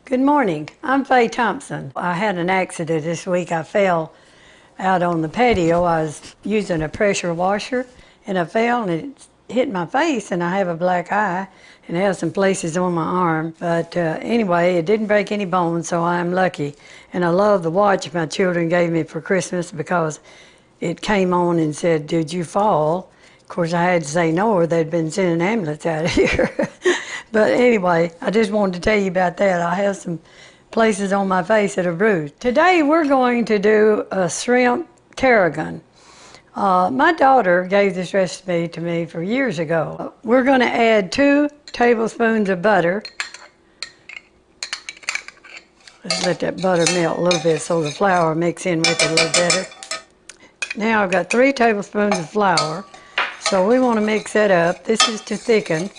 Good morning. I'm Faye Thompson. I had an accident this week. I fell out on the patio. I was using a pressure washer and I fell and it hit my face, and I have a black eye and it has some places on my arm. But anyway, it didn't break any bones, so I'm lucky. And I love the watch my children gave me for Christmas because it came on and said, "Did you fall?" Of course, I had to say no, or they'd been sending an ambulance out of here. But anyway, I just wanted to tell you about that. I have some places on my face that are bruised. Today we're going to do a shrimp tarragon. My daughter gave this recipe to me for years ago. We're going to add 2 tablespoons of butter. Let's let that butter melt a little bit so the flour mix in with it a little better. Now I've got 3 tablespoons of flour, so we want to mix that up. This is to thicken.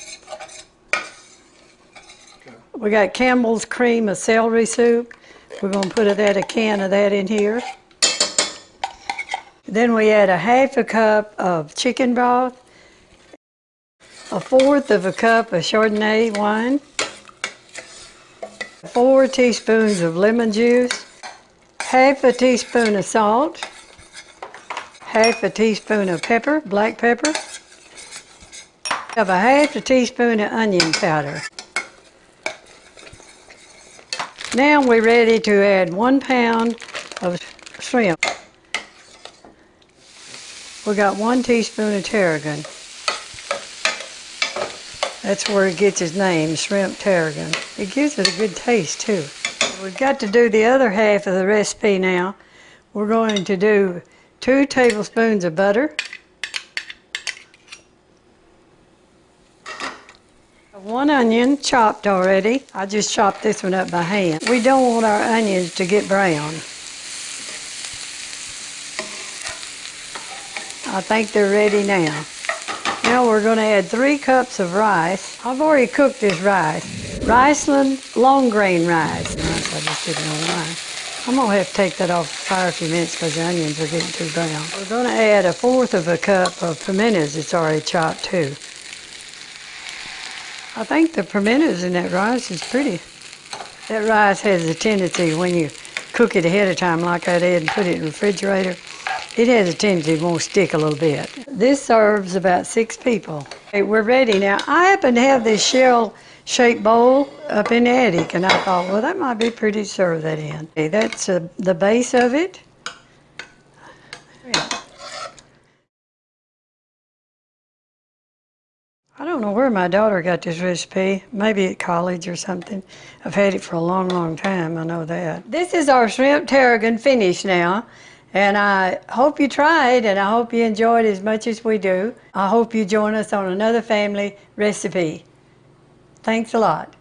We got Campbell's cream of celery soup. We're going to put a can of that in here. Then we add a ½ cup of chicken broth, 1/4 cup of Chardonnay wine, 4 teaspoons of lemon juice, ½ teaspoon of salt, ½ teaspoon of pepper, black pepper, a ½ teaspoon of onion powder. Now we're ready to add 1 pound of shrimp. We got 1 teaspoon of tarragon. That's where it gets its name, shrimp tarragon. It gives it a good taste too. We've got to do the other half of the recipe now. We're going to do 2 tablespoons of butter, 1 onion chopped already. I just chopped this one up by hand. We don't want our onions to get brown. I think they're ready now. Now we're going to add 3 cups of rice. I've already cooked this rice. Riceland long grain rice. Nice, I just did it on rice. I'm going to have to take that off the fire a few minutes because the onions are getting too brown. We're going to add 1/4 cup of pimentos. It's already chopped too. I think the pimentos in that rice is pretty. That rice has a tendency, when you cook it ahead of time like I did and put it in the refrigerator, it has a tendency it won't stick a little bit. This serves about 6 people. Okay, we're ready now. I happen to have this shell-shaped bowl up in the attic, and I thought, well, that might be pretty to serve that in. Okay, that's the base of it. I don't know where my daughter got this recipe, maybe at college or something. I've had it for a long, long time, I know that. This is our shrimp tarragon finished now, and I hope you try it, and I hope you enjoy it as much as we do. I hope you join us on another family recipe. Thanks a lot.